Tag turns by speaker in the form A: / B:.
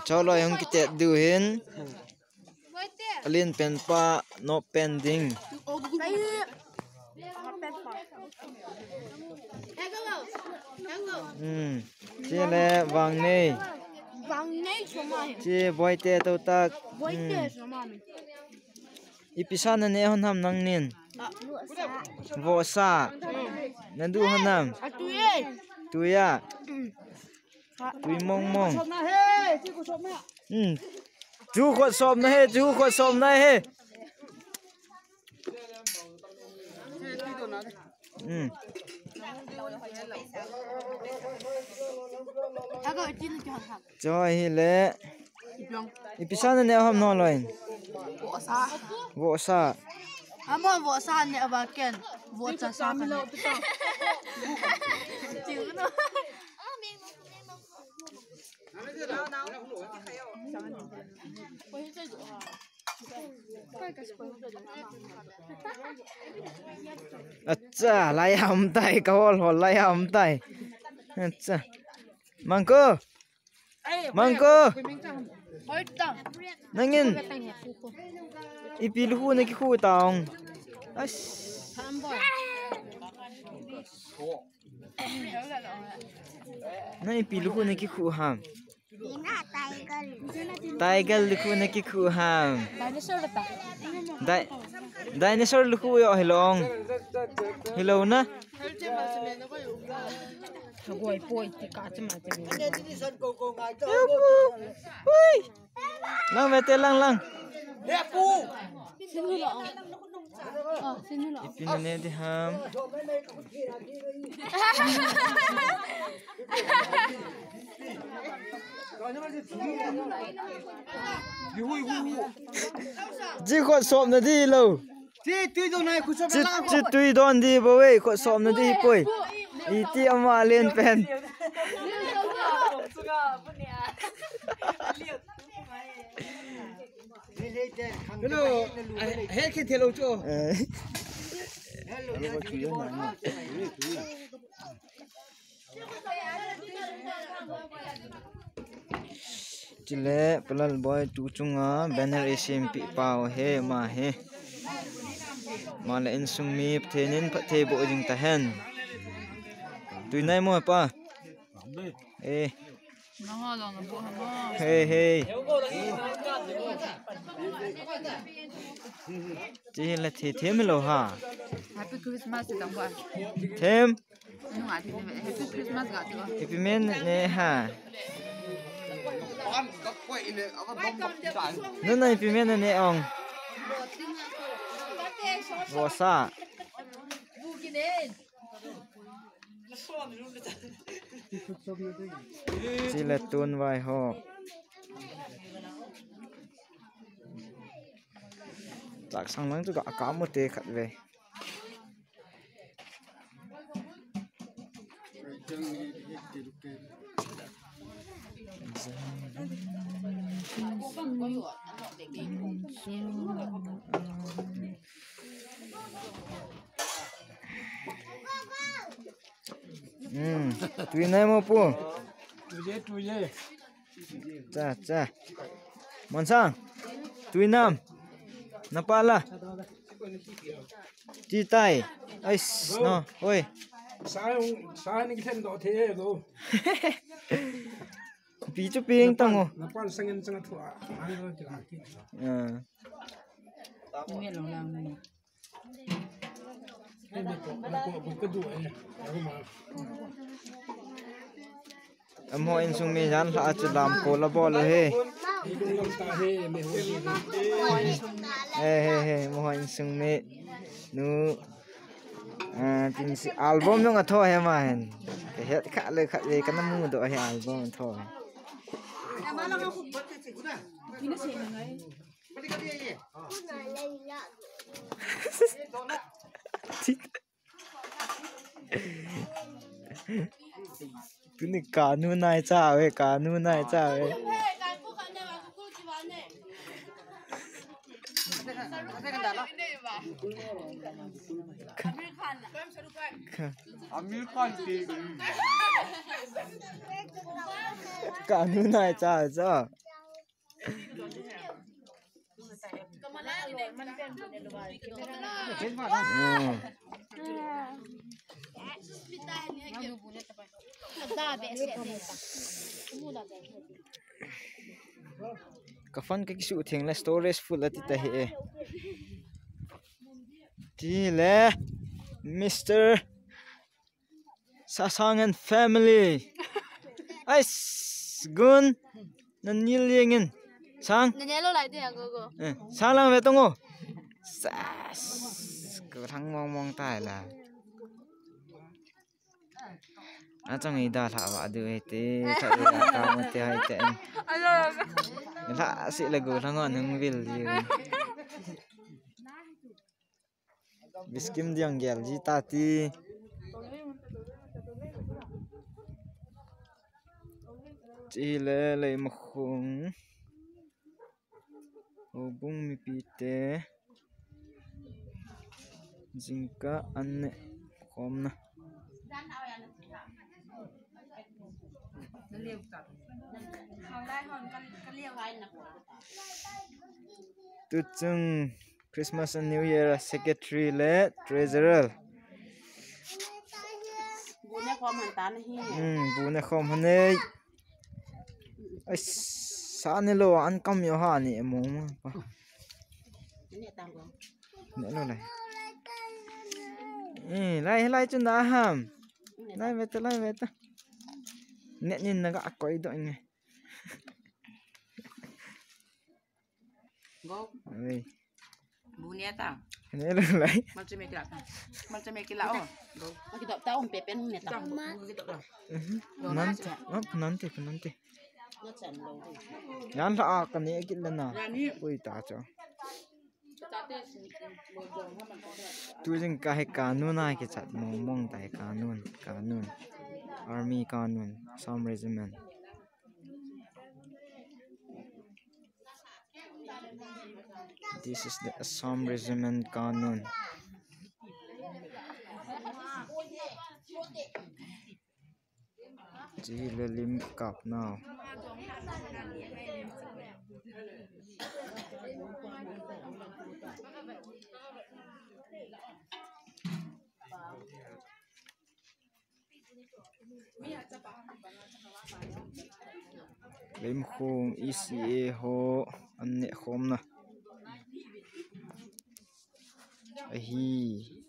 A: cháu lo không kịp điều hin alien pen pa no pending chia lệ vàng này chia boy te tàu ta ipisan này hon ham nang nin vô sa nên du hon nam tuya tui mong mong chú quạt xôm này chú quạt xôm này trời hi lệ ipisan này ham non rồi vô sa
B: Amo vô sa này ở ken vô sa sa cái chịu nó
A: acha lai ham tai kawal hol lai ham tai acha mangko nangin ipilu na ki khu taong as na ipilu na ki khu ham tiger lu na ki khu ham dinosaur lu khu yo hello na
B: Goi poi ti ka chama
A: lang mete lang ipin ne di ham ji kho som na di lo ji tui don di bo we kho som na di poi iti ama len pen
C: hello hết khi theo cho
A: chile pelal boy tu chunga banner smp pau he ma he mala in sumi thenin phathe bo jing ta hen tui nai mo pa hey chỉ là thêm lâu ha
B: Happy Christmas tang ba
A: thêm
B: Happy Christmas ga ti
A: happy men nè ha nó này happy men nè ông vô sa chỉ là tuôn vài họ tak sang lang juga kamu teh kat ve tui nai mo pu
C: tuje
A: cha monsang tui nam napala ti tai ais no oi
C: sai ni khen do thế rồi
A: pi chu ping tang o
C: napal sangen sangat thua ani ro ti la ki
B: Nghe lòng lòng này
C: ko ko du ai ma
A: am ho in sung mi jan la chu lam ko la bol he he mo ho in sung mi nu tin si album nó tho he ma hen he kha le kan mu do he album tho tu ni kanu nai cha we
D: Amir Khan
A: cả nu này cha cha cái phần cái sự thieng là storage full là tít hệ tí lệ Mr. Sasang and family ai gun nan nilingin sang
B: Nè lo lại đi à cô.
A: sang lang về tông ô cứ thằng mong mong tai là trong này đã thả vào được thế thả được cao một thế hay thế thả sẽ là gửi thằng ngon hưng vil gì biskim diang gel ji tati chỉ là lấy một khung bung mi pite jingka anne khom na tu chung Christmas and New Year secretary le treasurer
D: bune khom han tan hi
A: bune khom hane ai sa ne lo an kam yo ha ni mo pa
D: ne tang ko
A: ne lo lai lai chun da ham lai veta ne nin na ga koi do nge
D: go
A: ai
D: bune ta
A: ne lo lai
D: มันจะไม่กินแล้วgoมันกินตาอมเป็ดเป็นเนี่ยตา
A: nanti
D: nó chèn lâu
A: yan la kan ni gil na ui ta cho tu jing ka he kanun ai ke chat mong tai kanun army kanun some regiment this is the Assam regiment kanun chỉ là lim cặp nào lim khung ECA ho anh nè khom na hi